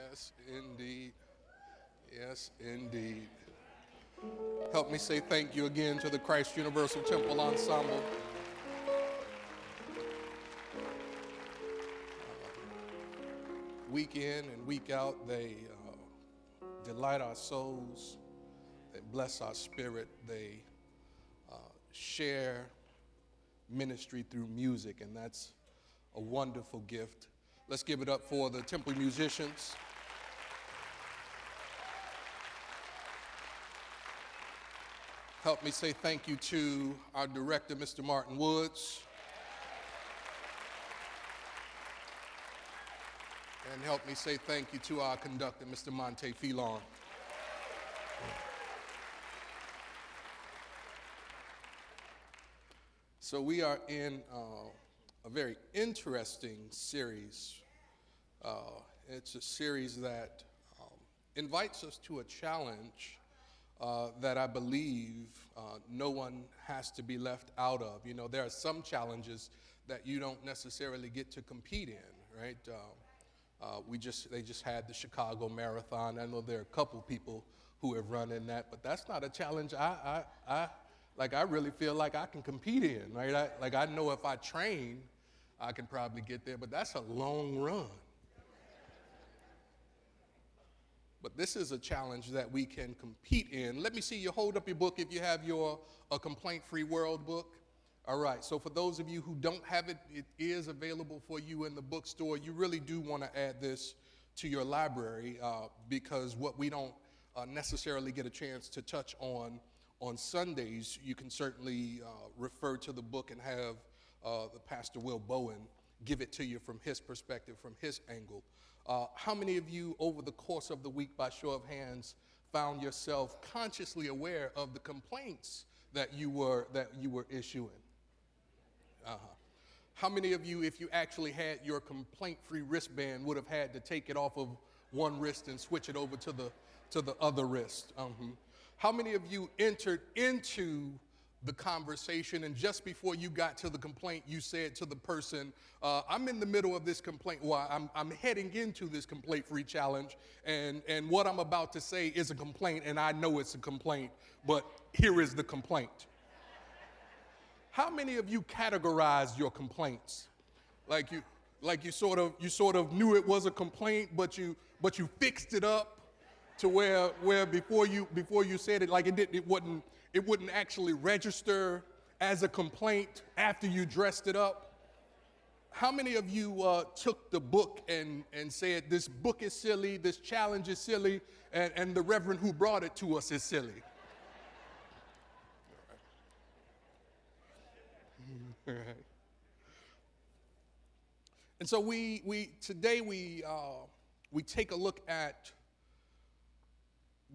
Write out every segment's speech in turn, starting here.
Yes, indeed. Yes, indeed. Help me say thank you again to the Christ Universal Temple Ensemble. Week in and week out, they delight our souls. They bless our spirit. They share ministry through music, and that's a wonderful gift. Let's give it up for the temple musicians. Help me say thank you to our director, Mr. Martin Woods. And help me say thank you to our conductor, Mr. Monte Filon. So we are in a very interesting series. It's a series that invites us to a challenge that I believe no one has to be left out of. You know, there are some challenges that you don't necessarily get to compete in, right? They just had the Chicago Marathon. I know there are a couple people who have run in that, but that's not a challenge I really feel like I can compete in, right? I know if I train, I can probably get there, but that's a long run. But this is a challenge that we can compete in. Let me see you hold up your book if you have your A Complaint-Free World book. All right, so for those of you who don't have it, it is available for you in the bookstore. You really do want to add this to your library because what we don't necessarily get a chance to touch on Sundays, you can certainly refer to the book and have the Pastor Will Bowen give it to you from his perspective, from his angle. How many of you over the course of the week, by show of hands, found yourself consciously aware of the complaints that you were issuing? How many of you, if you actually had your complaint-free wristband, would have had to take it off of one wrist and switch it over to the other wrist? How many of you entered into the conversation and just before you got to the complaint, you said to the person, I'm in the middle of this complaint, I'm heading into this complaint-free challenge, and what I'm about to say is a complaint, and I know it's a complaint, but here is the complaint. How many of you categorized your complaints? Like you sort of knew it was a complaint, but you fixed it up to where before you said it, like it wouldn't actually register as a complaint after you dressed it up. How many of you took the book and said, this book is silly, this challenge is silly, and the reverend who brought it to us is silly? All right. And so today we take a look at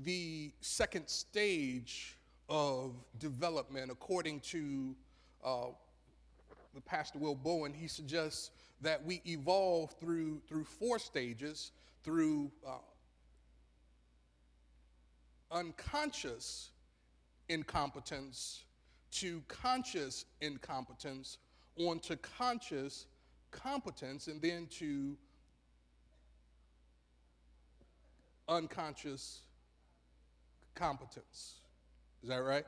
the second stage of development. According to the Pastor Will Bowen, he suggests that we evolve through four stages, through unconscious incompetence to conscious incompetence, onto conscious competence, and then to unconscious competence. Is that right?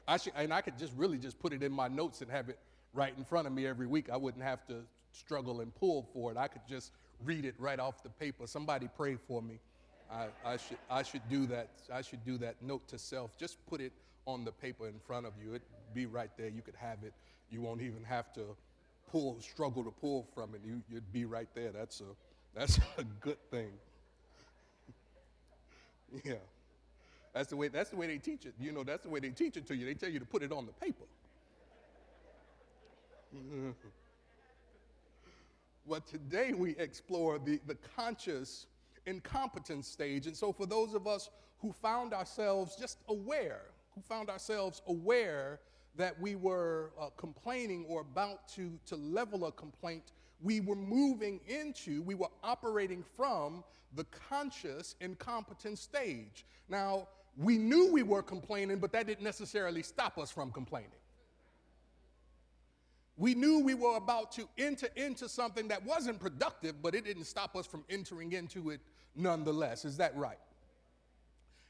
I could just really put it in my notes and have it right in front of me every week. I wouldn't have to struggle and pull for it. I could just read it right off the paper. Somebody pray for me. I should do that. I should do that. Note to self. Just put it on the paper in front of you. It'd be right there. You could have it. You won't even have to struggle to pull from it. You'd be right there. That's a good thing. Yeah. That's the way they teach it. You know, that's the way they teach it to you. They tell you to put it on the paper. But today we explore the conscious incompetence stage. And so for those of us who found ourselves aware that we were complaining or about to level a complaint, we were operating from the conscious incompetence stage. Now, we knew we were complaining, but that didn't necessarily stop us from complaining. We knew we were about to enter into something that wasn't productive, but it didn't stop us from entering into it nonetheless. Is that right?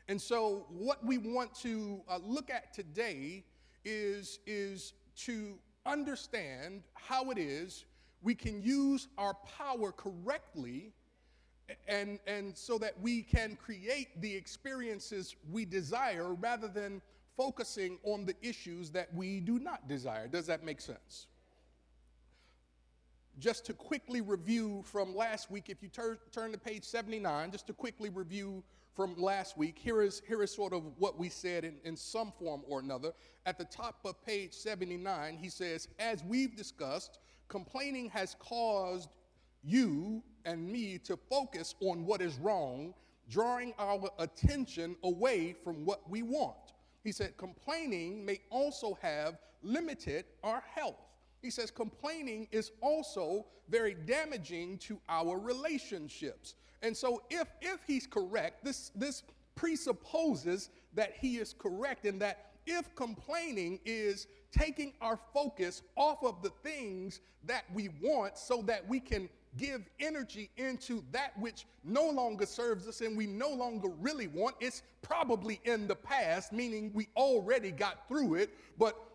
And so what we want to look at today is to understand how it is we can use our power correctly and so that we can create the experiences we desire rather than focusing on the issues that we do not desire. Does that make sense? Just to quickly review from last week, if you turn to page 79, just to quickly review from last week, here is sort of what we said in some form or another. At the top of page 79, he says, as we've discussed, complaining has caused you and me to focus on what is wrong, drawing our attention away from what we want. He said, complaining may also have limited our health. He says complaining is also very damaging to our relationships. And so if he's correct, this presupposes that he is correct, and that if complaining is taking our focus off of the things that we want so that we can give energy into that which no longer serves us and we no longer really want, it's probably in the past, meaning we already got through it, but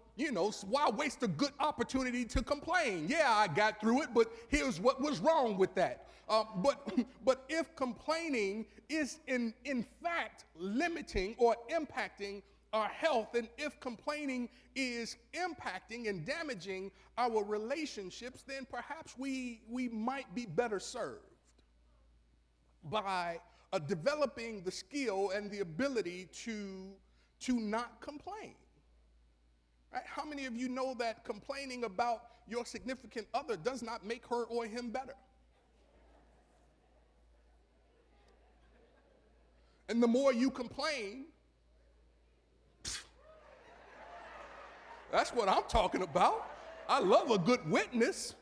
why waste a good opportunity to complain? Yeah, I got through it, but here's what was wrong with that. But if complaining is in fact limiting or impacting our health, and if complaining is impacting and damaging our relationships, then perhaps we might be better served by developing the skill and the ability to not complain. Right? How many of you know that complaining about your significant other does not make her or him better? And the more you complain, that's what I'm talking about. I love a good witness.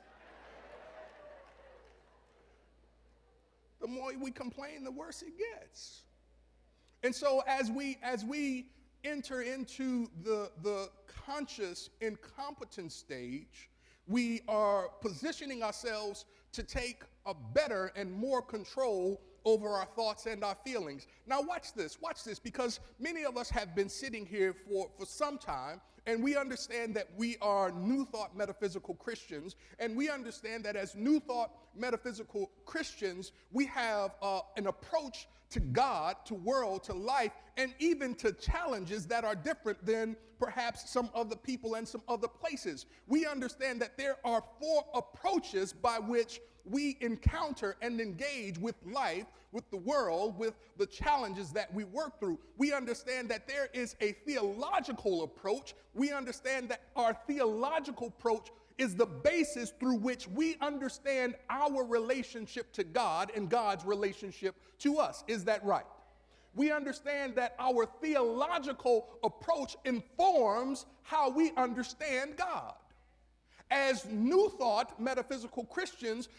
The more we complain, the worse it gets. And so as we enter into the conscious incompetence stage, we are positioning ourselves to take a better and more control over our thoughts and our feelings. Now watch this, because many of us have been sitting here for some time, and we understand that we are New Thought Metaphysical Christians, and we understand that as New Thought Metaphysical Christians, we have an approach to God, to world, to life, and even to challenges that are different than perhaps some other people and some other places. We understand that there are 4 approaches by which we encounter and engage with life, with the world, with the challenges that we work through. We understand that there is a theological approach. We understand that our theological approach is the basis through which we understand our relationship to God and God's relationship to us. Is that right? We understand that our theological approach informs how we understand God. As New Thought Metaphysical Christians,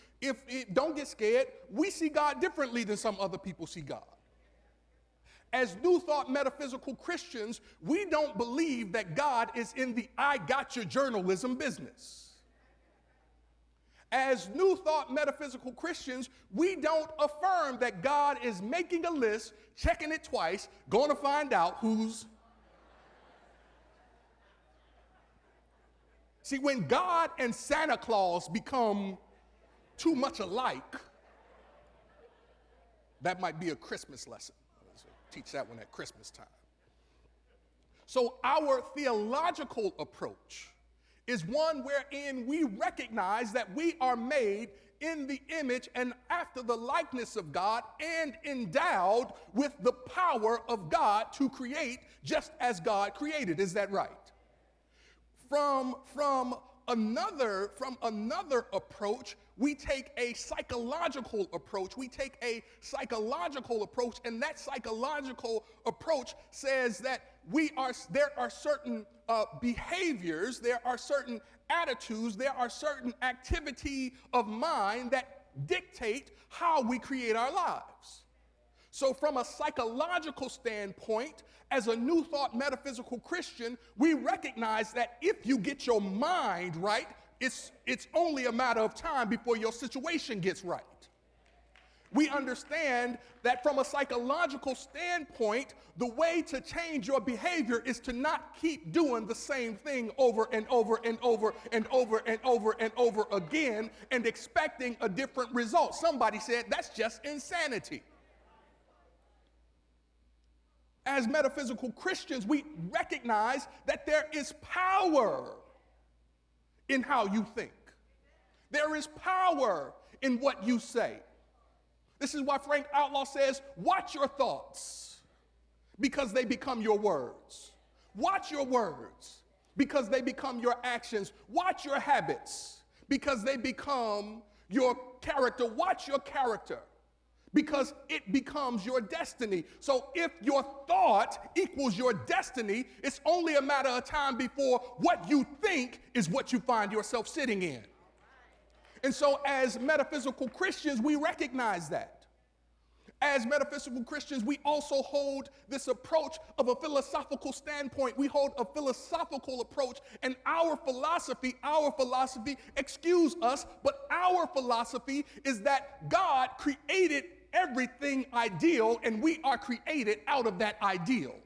don't get scared, we see God differently than some other people see God. As New Thought Metaphysical Christians, we don't believe that God is in the I gotcha journalism business. As New Thought Metaphysical Christians, we don't affirm that God is making a list, checking it twice, going to find out who's. See, when God and Santa Claus become too much alike, that might be a Christmas lesson. So teach that one at Christmas time. So our theological approach is one wherein we recognize that we are made in the image and after the likeness of God and endowed with the power of God to create just as God created. Is that right? From another approach, we take a psychological approach. And that psychological approach says that there are certain behaviors, there are certain attitudes, there are certain activity of mind that dictate how we create our lives. So from a psychological standpoint, as a New Thought Metaphysical Christian, we recognize that if you get your mind right, It's only a matter of time before your situation gets right. We understand that from a psychological standpoint, the way to change your behavior is to not keep doing the same thing over and over and over and over and over and over again and expecting a different result. Somebody said that's just insanity. As metaphysical Christians, we recognize that there is power in how you think. There is power in what you say. This is why Frank Outlaw says, watch your thoughts because they become your words. Watch your words because they become your actions. Watch your habits because they become your character. Watch your character because it becomes your destiny. So if your thought equals your destiny, it's only a matter of time before what you think is what you find yourself sitting in. And so as metaphysical Christians, we recognize that. As metaphysical Christians, we also hold this approach of a philosophical standpoint. We hold a philosophical approach, and our philosophy, excuse us, but our philosophy is that God created everything ideal, and we are created out of that ideal.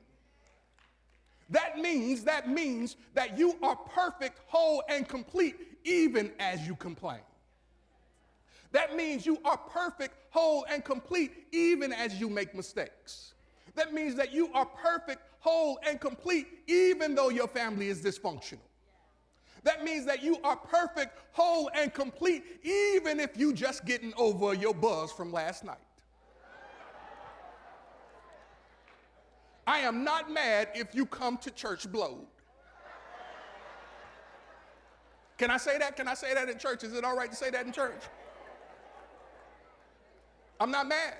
That means that you are perfect, whole, and complete even as you complain. That means you are perfect, whole, and complete even as you make mistakes. That means that you are perfect, whole, and complete even though your family is dysfunctional. That means that you are perfect, whole, and complete even if you just getting over your buzz from last night. I am not mad if you come to church blowed. Can I say that? Can I say that in church? Is it all right to say that in church? I'm not mad.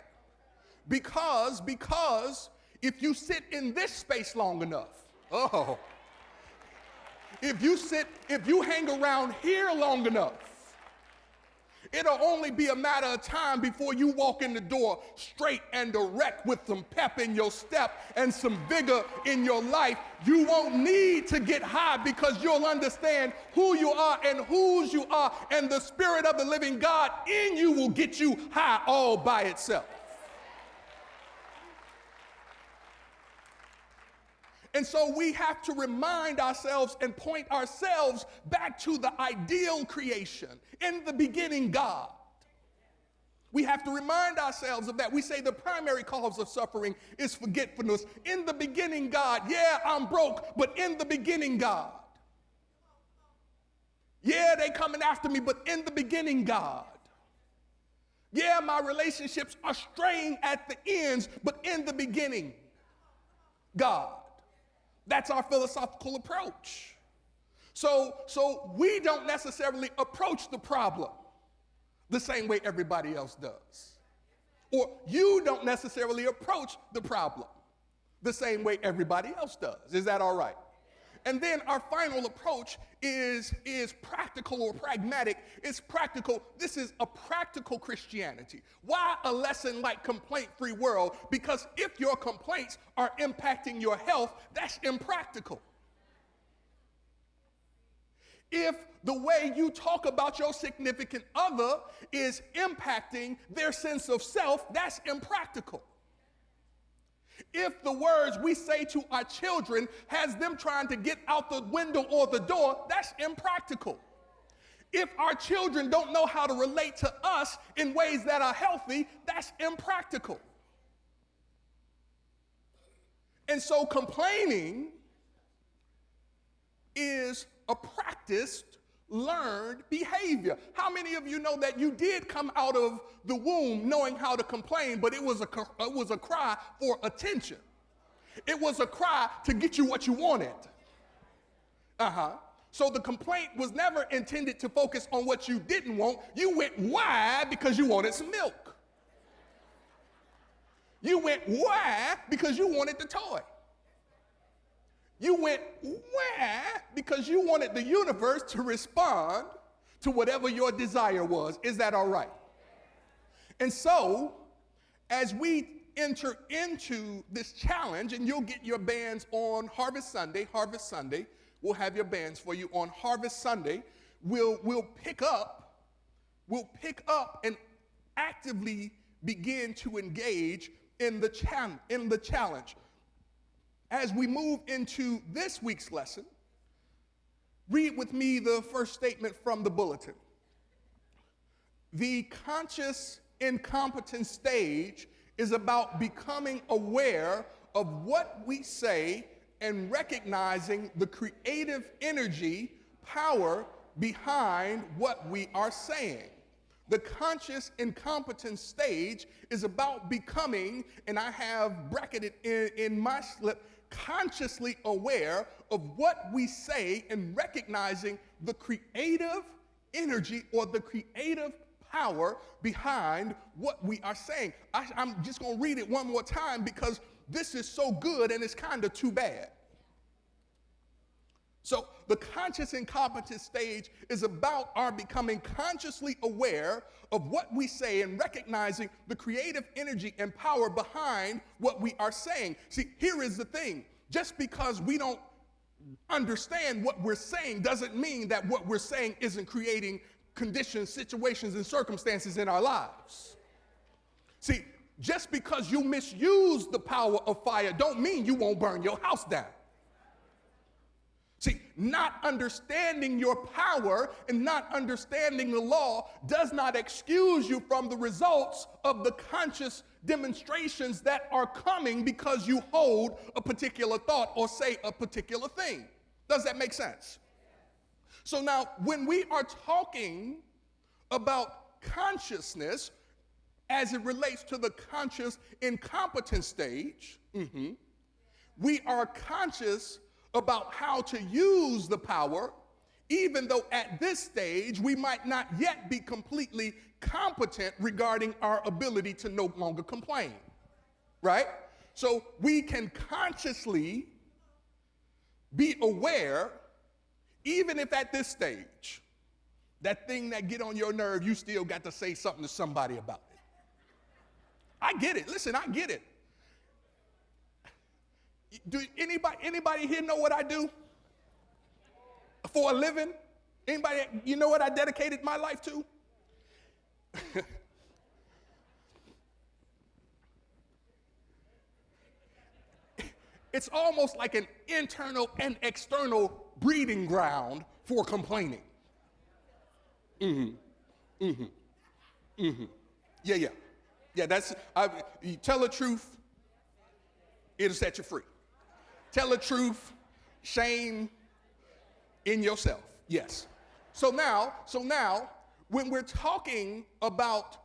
Because if you sit in this space long enough, if you hang around here long enough, it'll only be a matter of time before you walk in the door straight and direct with some pep in your step and some vigor in your life. You won't need to get high because you'll understand who you are and whose you are, and the Spirit of the living God in you will get you high all by itself. And so we have to remind ourselves and point ourselves back to the ideal creation. In the beginning, God. We have to remind ourselves of that. We say the primary cause of suffering is forgetfulness. In the beginning, God. Yeah, I'm broke, but in the beginning, God. Yeah, they coming after me, but in the beginning, God. Yeah, my relationships are straying at the ends, but in the beginning, God. That's our philosophical approach. So we don't necessarily approach the problem the same way everybody else does. Or you don't necessarily approach the problem the same way everybody else does. Is that all right? And then our final approach is practical or pragmatic. It's practical. This is a practical Christianity. Why a lesson like complaint-free world? Because if your complaints are impacting your health, that's impractical. If the way you talk about your significant other is impacting their sense of self, that's impractical. If the words we say to our children has them trying to get out the window or the door, that's impractical. If our children don't know how to relate to us in ways that are healthy, that's impractical. And so complaining is a practiced, learned behavior. How many of you know that you did come out of the womb knowing how to complain, but it was a cry for attention. It was a cry to get you what you wanted. So the complaint was never intended to focus on what you didn't want. You went why because you wanted some milk. You went why because you wanted the toy. You went why because you wanted the universe to respond to whatever your desire was. Is that all right? And so, as we enter into this challenge, and you'll get your bands on Harvest Sunday, we'll have your bands for you on Harvest Sunday. we'll pick up and actively begin to engage in the challenge. As we move into this week's lesson, read with me the first statement from the bulletin. The conscious incompetence stage is about becoming aware of what we say and recognizing the creative energy, power behind what we are saying. The conscious incompetence stage is about becoming, and I have bracketed in my slip, consciously aware of what we say and recognizing the creative energy or the creative power behind what we are saying. I'm just going to read it one more time because this is so good and it's kind of too bad. So the conscious incompetence stage is about our becoming consciously aware of what we say and recognizing the creative energy and power behind what we are saying. See, here is the thing. Just because we don't understand what we're saying doesn't mean that what we're saying isn't creating conditions, situations, and circumstances in our lives. See, just because you misuse the power of fire don't mean you won't burn your house down. See, not understanding your power and not understanding the law does not excuse you from the results of the conscious demonstrations that are coming because you hold a particular thought or say a particular thing. Does that make sense? So now, when we are talking about consciousness as it relates to the conscious incompetence stage, we are conscious about how to use the power, even though at this stage we might not yet be completely competent regarding our ability to no longer complain, right? So we can consciously be aware, even if at this stage, that thing that get on your nerve, you still got to say something to somebody about it. I get it. Listen, I get it. Do anybody here know what I do for a living? Anybody, you know what I dedicated my life to? It's almost like an internal and external breeding ground for complaining. Yeah, that's, you tell the truth, it'll set you free. Tell the truth, shame in yourself. Yes. So now, when we're talking about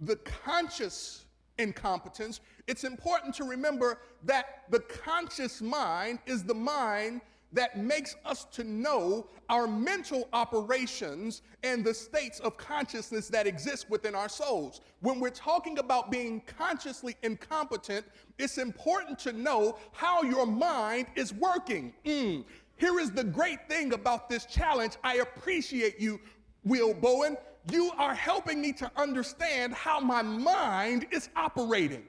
the conscious incompetence, it's important to remember that the conscious mind is the mind that makes us to know our mental operations and the states of consciousness that exist within our souls. When we're talking about being consciously incompetent, it's important to know how your mind is working. Here is the great thing about this challenge. I appreciate you, Will Bowen. You are helping me to understand how my mind is operating.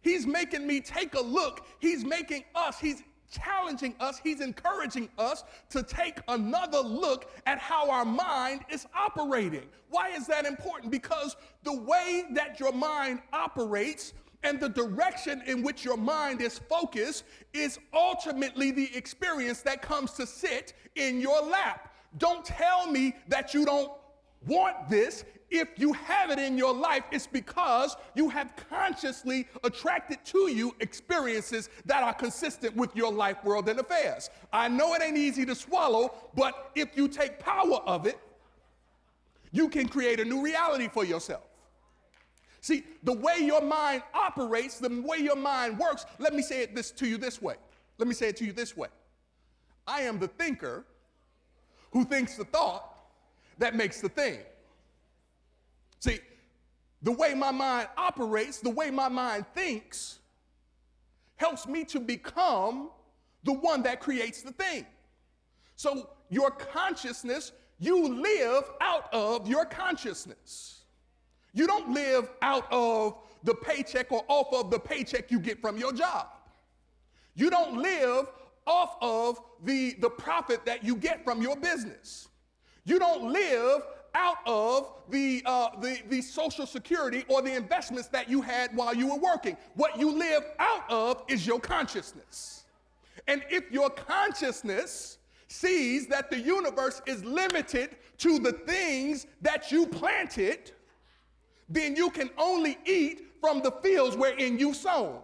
He's making me take a look. He's challenging us, he's encouraging us to take another look at how our mind is operating. Why is that important? Because the way that your mind operates and the direction in which your mind is focused is ultimately the experience that comes to sit in your lap. Don't tell me that you don't want this. If you have it in your life, it's because you have consciously attracted to you experiences that are consistent with your life, world, and affairs. I know it ain't easy to swallow, but if you take power of it, you can create a new reality for yourself. See, the way your mind operates, the way your mind works, let me say it to you this way. I am the thinker who thinks the thought that makes the thing. See, the way my mind operates, the way my mind thinks, helps me to become the one that creates the thing. So your consciousness, you live out of your consciousness. You don't live out of the paycheck or off of the paycheck you get from your job. You don't live off of the profit that you get from your business. You don't live out of the Social Security or the investments that you had while you were working. What you live out of is your consciousness. And if your consciousness sees that the universe is limited to the things that you planted, then you can only eat from the fields wherein you sown.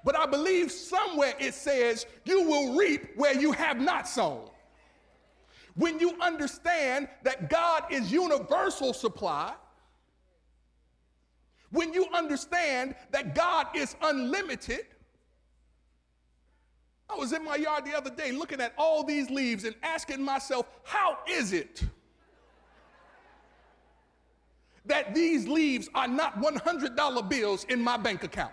But I believe somewhere it says you will reap where you have not sown. When you understand that God is universal supply, when you understand that God is unlimited. I was in my yard the other day looking at all these leaves and asking myself, how is it that these leaves are not $100 bills in my bank account?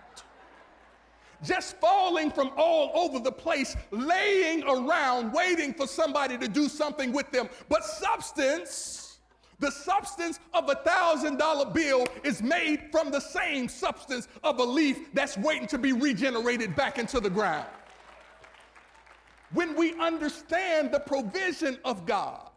Just falling from all over the place, laying around, waiting for somebody to do something with them. But substance, the substance of a $1,000 bill is made from the same substance of a leaf that's waiting to be regenerated back into the ground. When we understand the provision of God,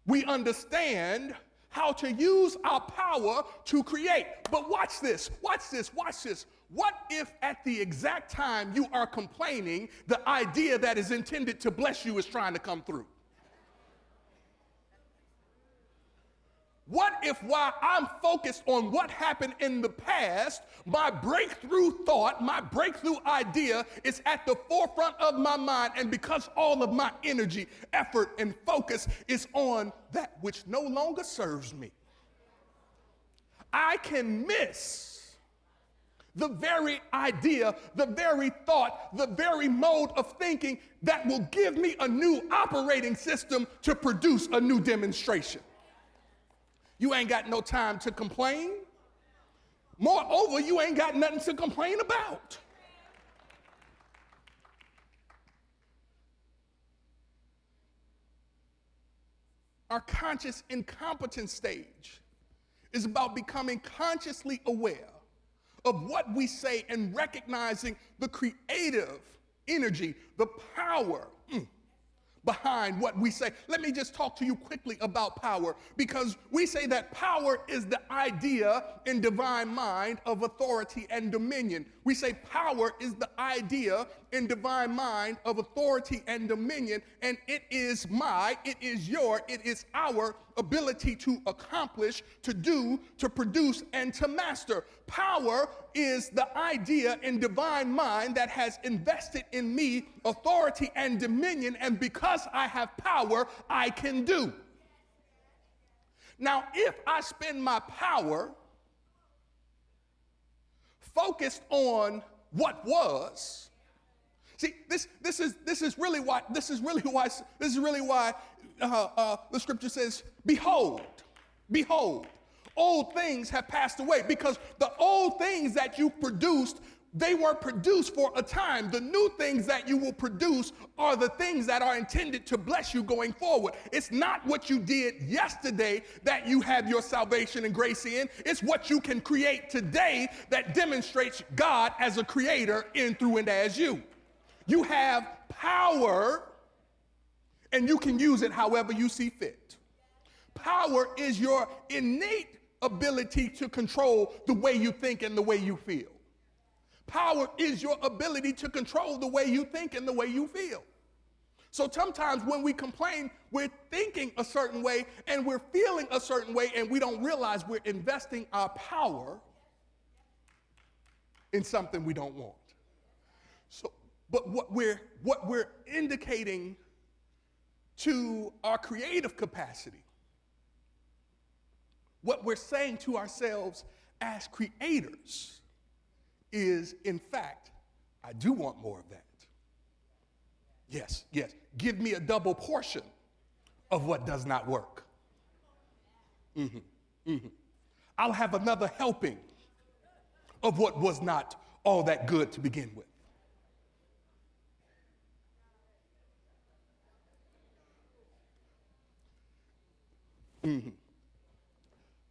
we understand how to use our power to create. But watch this, watch this, watch this. What if at the exact time you are complaining, the idea that is intended to bless you is trying to come through? What if while I'm focused on what happened in the past, my breakthrough thought, my breakthrough idea is at the forefront of my mind, and because all of my energy, effort, and focus is on that which no longer serves me, I can miss the very idea, the very thought, the very mode of thinking that will give me a new operating system to produce a new demonstration. You ain't got no time to complain. Moreover, you ain't got nothing to complain about. Our conscious incompetence stage is about becoming consciously aware of what we say and recognizing the creative energy, the power behind what we say. Let me just talk to you quickly about power, because we say that power is the idea in divine mind of authority and dominion. We say power is the idea in divine mind of authority and dominion, and it is our ability to accomplish, to do, to produce, and to master. Power is the idea in divine mind that has invested in me authority and dominion, and because I have power, I can do. Now, if I spend my power focused on what was, see, this is really why the scripture says, behold, old things have passed away, because the old things that you produced, they were produced for a time. The new things that you will produce are the things that are intended to bless you going forward. It's not what you did yesterday that you have your salvation and grace in. It's what you can create today that demonstrates God as a creator in, through, and as you. You have power, and you can use it however you see fit. Power is your innate ability to control the way you think and the way you feel. Power is your ability to control the way you think and the way you feel. So sometimes when we complain, we're thinking a certain way and we're feeling a certain way, and we don't realize we're investing our power in something we don't want. So, but what we're indicating to our creative capacity, what we're saying to ourselves as creators, is, in fact, I do want more of that. Yes, give me a double portion of what does not work. I'll have another helping of what was not all that good to begin with.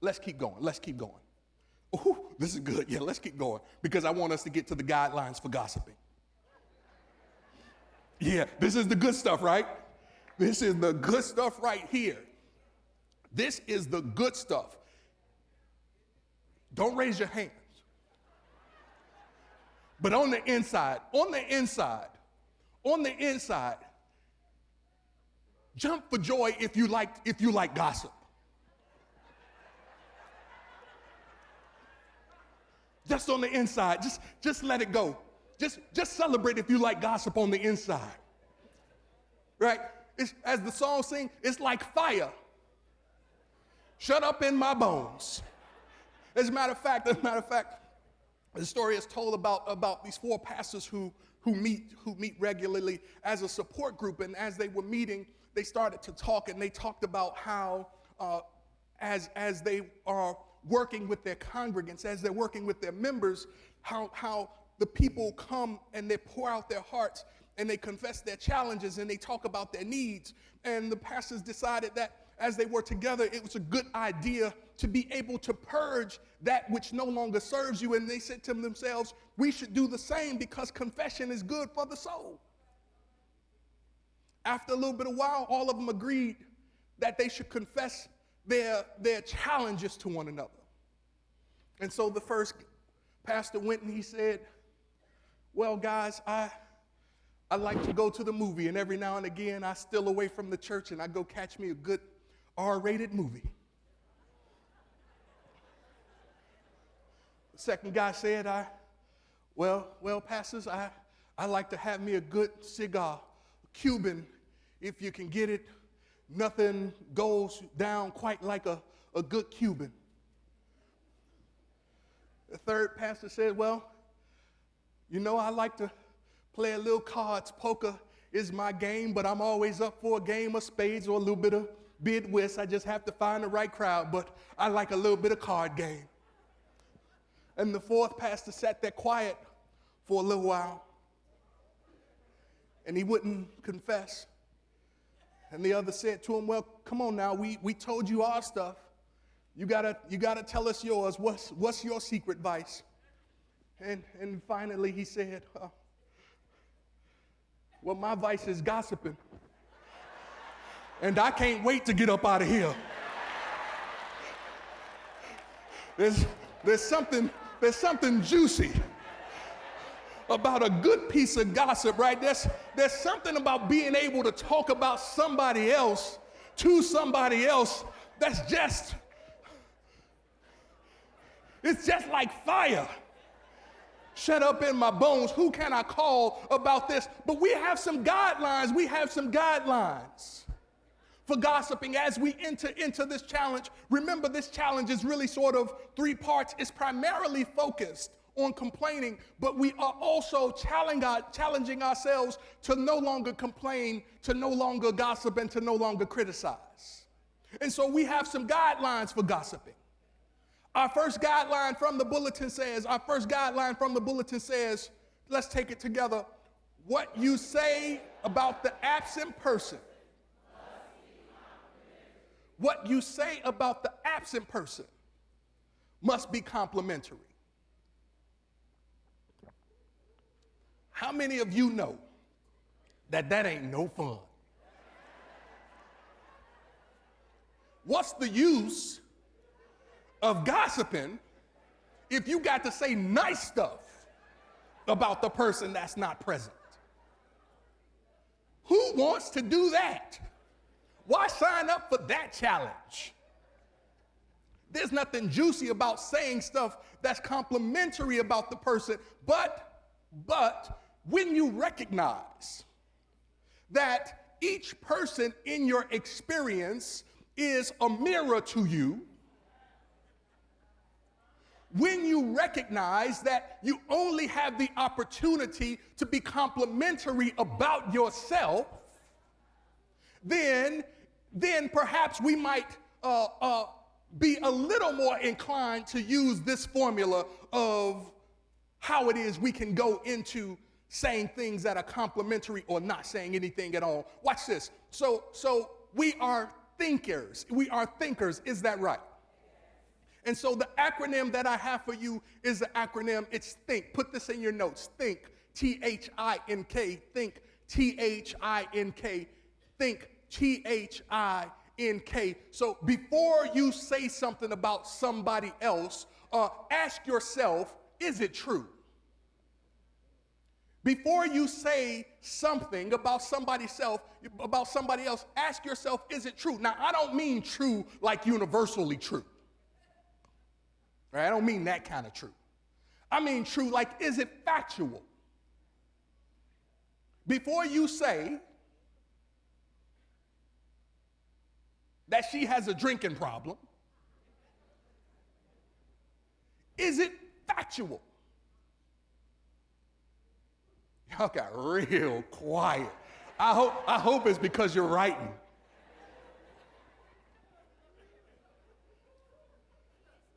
Let's keep going. Ooh, this is good. Yeah, let's keep going, because I want us to get to the guidelines for gossiping. Yeah, this is the good stuff, right? This is the good stuff right here. This is the good stuff. Don't raise your hands. But on the inside, jump for joy if you like gossip. Just on the inside, just let it go. Just celebrate if you like gossip on the inside. Right? It's, as the song sings, it's like fire. Shut up in my bones. As a matter of fact, the story is told about these 4 pastors who meet regularly as a support group, and as they were meeting, they started to talk, and they talked about how as they are working with their congregants, as they're working with their members, how the people come and they pour out their hearts and they confess their challenges and they talk about their needs. And the pastors decided that as they were together, it was a good idea to be able to purge that which no longer serves you. And they said to themselves, we should do the same because confession is good for the soul. After a little bit of while, all of them agreed that they should confess their challenges to one another. And so the first pastor went and he said, well, guys, I like to go to the movie, and every now and again I steal away from the church and I go catch me a good R-rated movie. The second guy said, well, pastors, I like to have me a good cigar, Cuban, if you can get it. Nothing goes down quite like a good Cuban. The third pastor said, well, I like to play a little cards. Poker is my game, but I'm always up for a game of spades or a little bit of bid whist. I just have to find the right crowd, but I like a little bit of card game. And the fourth pastor sat there quiet for a little while, and he wouldn't confess. And the other said to him, well, come on now, we told you our stuff. You gotta tell us yours. What's your secret vice? And finally he said, well, my vice is gossiping. And I can't wait to get up out of here. There's something juicy about a good piece of gossip, right? There's something about being able to talk about somebody else to somebody else it's just like fire. Shut up in my bones. Who can I call about this? But we have some guidelines. For gossiping as we enter into this challenge. Remember, this challenge is really sort of 3 parts. It's primarily focused on complaining, but we are also challenging ourselves to no longer complain, to no longer gossip, and to no longer criticize. And so we have some guidelines for gossiping. Our first guideline from the bulletin says, let's take it together. What you say about the absent person. What you say about the absent person must be complimentary. How many of you know that ain't no fun? What's the use of gossiping if you got to say nice stuff about the person that's not present? Who wants to do that? Why sign up for that challenge? There's nothing juicy about saying stuff that's complimentary about the person, but when you recognize that each person in your experience is a mirror to you, when you recognize that you only have the opportunity to be complimentary about yourself, then perhaps we might be a little more inclined to use this formula of how it is we can go into saying things that are complimentary or not saying anything at all. Watch this. So we are thinkers. Is that right? And so the acronym that I have for you is the acronym, it's THINK. Put this in your notes. THINK, T-H-I-N-K, THINK, T-H-I-N-K, think T-H-I-N-K. So before you say something about somebody else, ask yourself, is it true? Before you say something about somebody else, ask yourself, is it true? Now, I don't mean true like universally true. Right? I don't mean that kind of true. I mean true like, is it factual? Before you say that she has a drinking problem, is it factual? Y'all got real quiet. I hope it's because you're writing.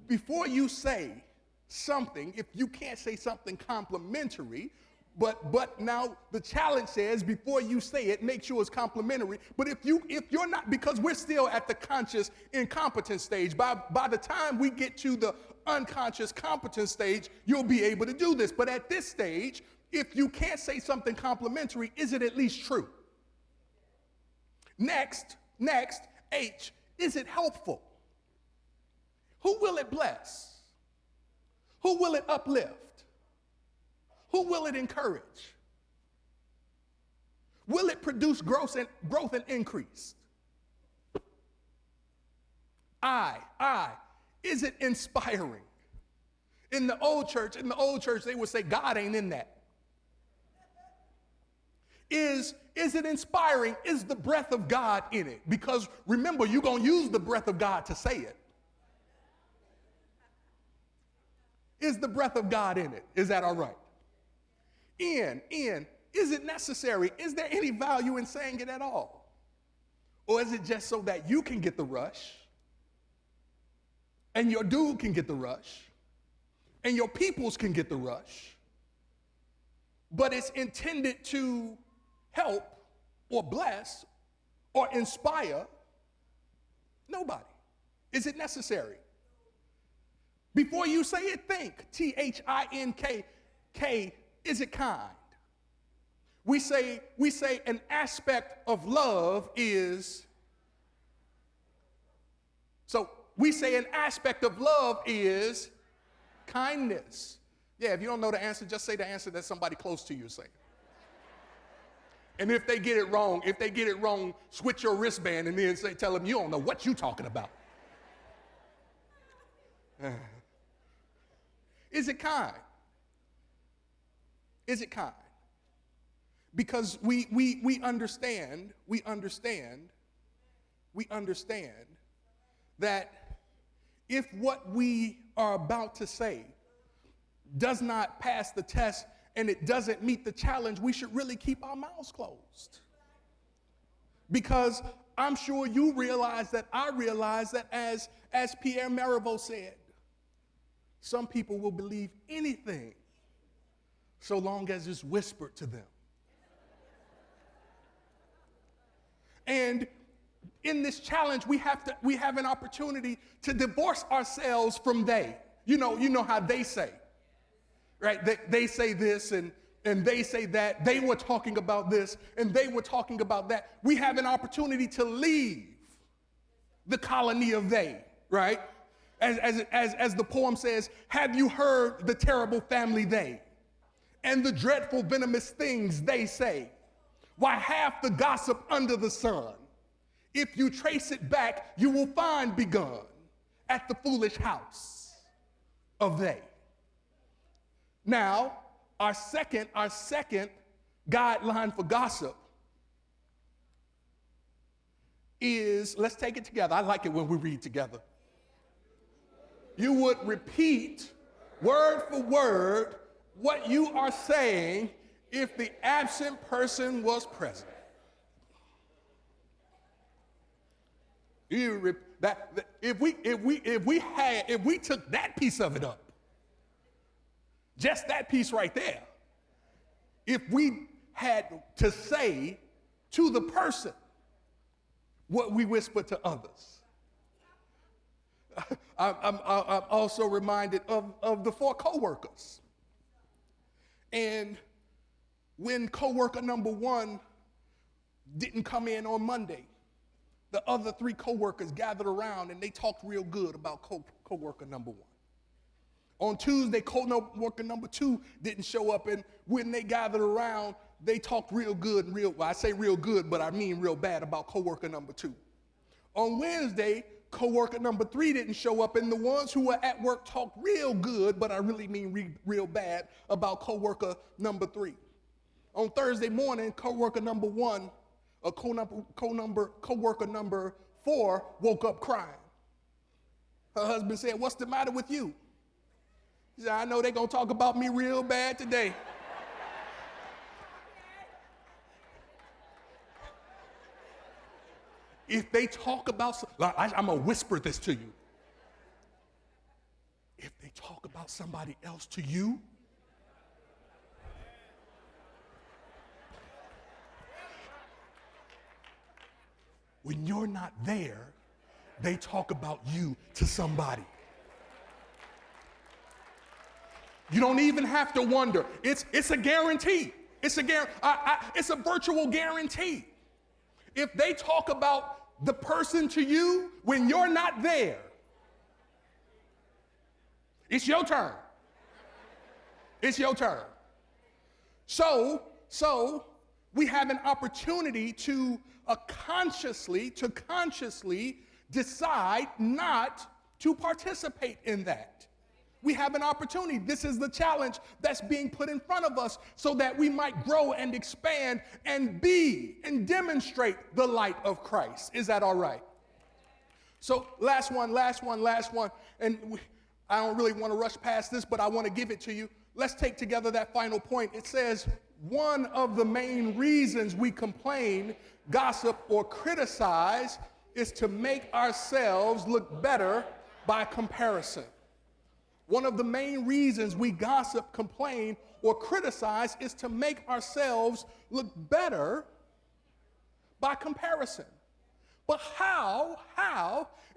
Before you say something, if you can't say something complimentary, but now the challenge says before you say it, make sure it's complimentary. But if you're not, because we're still at the conscious incompetence stage, by the time we get to the unconscious competence stage, you'll be able to do this. But at this stage, if you can't say something complimentary, is it at least true? Next, H, is it helpful? Who will it bless? Who will it uplift? Who will it encourage? Will it produce growth and increase? Is it inspiring? In the old church, they would say, God ain't in that. Is it inspiring? Is the breath of God in it? Because remember, you're going to use the breath of God to say it. Is the breath of God in it? Is that all right? Is it necessary? Is there any value in saying it at all? Or is it just so that you can get the rush, and your dude can get the rush, and your peoples can get the rush, but it's intended to help or bless or inspire nobody? Is it necessary? Before you say it, think. T-H-I-N-K. Is it kind? We say an aspect of love is, so we say an aspect of love is kindness. Yeah, if you don't know the answer, just say the answer that somebody close to you is saying. And if they get it wrong, switch your wristband and then tell them you don't know what you're talking about. Is it kind? Is it kind? Because we understand that if what we are about to say does not pass the test and it doesn't meet the challenge, we should really keep our mouths closed. Because I'm sure you realize that I realize that as Pierre Marivaux said, some people will believe anything so long as it's whispered to them. And in this challenge, we have an opportunity to divorce ourselves from they. You know how they say, right? They say this and they say that. They were talking about this and they were talking about that. We have an opportunity to leave the colony of they, right? As the poem says, have you heard the terrible family they and the dreadful venomous things they say? Why, half the gossip under the sun, if you trace it back, you will find begun at the foolish house of they. Now, our second guideline for gossip is, let's take it together. I like it when we read together. You would repeat word for word what you are saying if the absent person was present. If we took that piece of it up, just that piece right there, if we had to say to the person what we whisper to others. I'm also reminded of the 4 coworkers. And when coworker number 1 didn't come in on Monday, the other 3 coworkers gathered around and they talked real good about coworker number 1. On Tuesday, coworker number 2 didn't show up, and when they gathered around, they talked real good and well, I say real good, but I mean real bad about coworker number 2. On Wednesday, coworker number 3 didn't show up, and the ones who were at work talked real good, but I really mean real bad about coworker number 3. On Thursday morning, coworker number 1, or coworker number 4 woke up crying. Her husband said, "What's the matter with you?" She said, "I know they're going to talk about me real bad today." If they talk about, I'm going to whisper this to you. If they talk about somebody else to you, when you're not there, they talk about you to somebody. You don't even have to wonder. It's a guarantee. It's a virtual guarantee. If they talk about the person to you when you're not there, it's your turn. It's your turn. So we have an opportunity to consciously decide not to participate in that. We have an opportunity. This is the challenge that's being put in front of us so that we might grow and expand and be and demonstrate the light of Christ. Is that all right? So last one. And I don't really want to rush past this, but I want to give it to you. Let's take together that final point. It says, one of the main reasons we complain, gossip, or criticize is to make ourselves look better by comparison. One of the main reasons we gossip, complain, or criticize is to make ourselves look better by comparison. But how,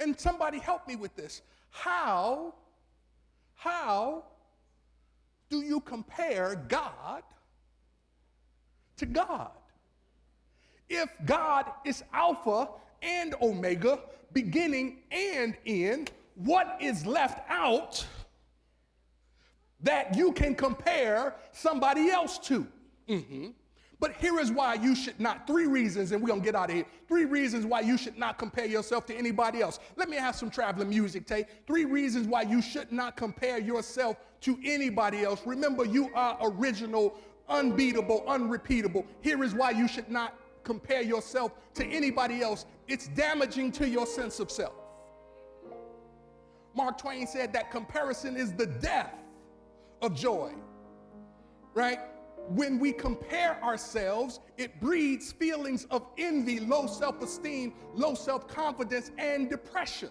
and somebody help me with this, how do you compare God to God? If God is Alpha and Omega, beginning and end, what is left out that you can compare somebody else to? But here is why you should not. 3 reasons, and we're going to get out of here. 3 reasons why you should not compare yourself to anybody else. Let me have some traveling music, Tay. 3 reasons why you should not compare yourself to anybody else. Remember, you are original, unbeatable, unrepeatable. Here is why you should not compare yourself to anybody else. It's damaging to your sense of self. Mark Twain said that comparison is the death of joy, right? When we compare ourselves, it breeds feelings of envy, low self-esteem, low self-confidence, and depression.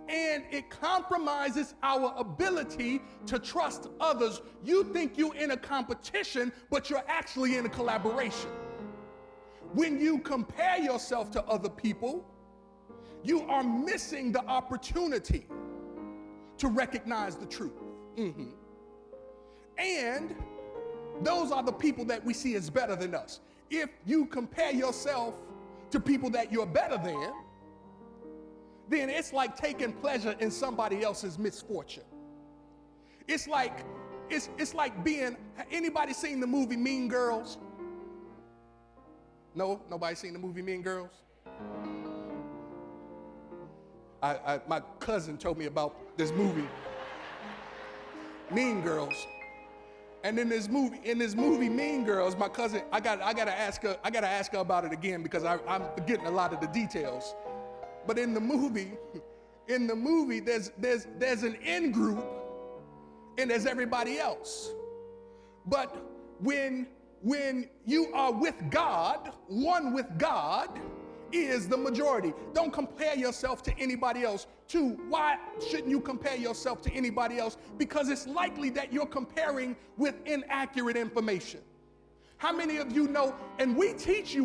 And it compromises our ability to trust others. You think you're in a competition, but you're actually in a collaboration. When you compare yourself to other people, you are missing the opportunity to recognize the truth. And those are the people that we see as better than us. If you compare yourself to people that you're better than, then it's like taking pleasure in somebody else's misfortune. It's like being, anybody seen the movie Mean Girls? No, nobody seen the movie Mean Girls? My cousin told me about this movie, Mean Girls. And in this movie Mean Girls, my cousin, I gotta ask her about it again because I'm forgetting a lot of the details. But in the movie, there's an in group and there's everybody else. But when you are with God, one with God is the majority. Don't compare yourself to anybody else. 2, why shouldn't you compare yourself to anybody else? Because it's likely that you're comparing with inaccurate information. How many of you know, and we teach you,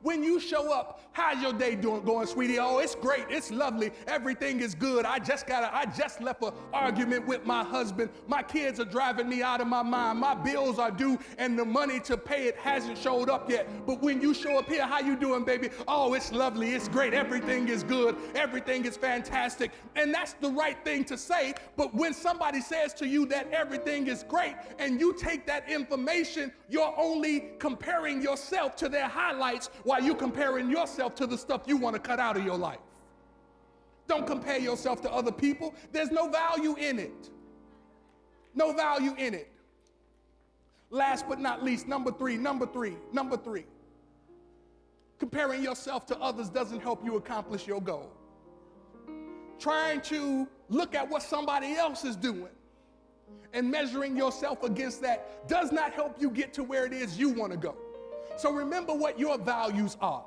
when you show up, how's your day going, sweetie? Oh, it's great, it's lovely, everything is good. I just left an argument with my husband. My kids are driving me out of my mind. My bills are due, and the money to pay it hasn't showed up yet. But when you show up here, how you doing, baby? Oh, it's lovely, it's great, everything is good, everything is fantastic. And that's the right thing to say, but when somebody says to you that everything is great, and you take that information, you're only comparing yourself to their highlights while you're comparing yourself to the stuff you want to cut out of your life. Don't compare yourself to other people. There's no value in it. No value in it. Last but not least, number three. Comparing yourself to others doesn't help you accomplish your goal. Trying to look at what somebody else is doing and measuring yourself against that does not help you get to where it is you want to go. So remember what your values are.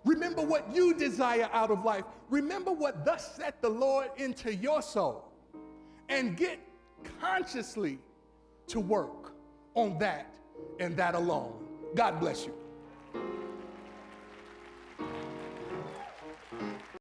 Remember what you desire out of life. Remember what thus saith the Lord into your soul. And get consciously to work on that and that alone. God bless you.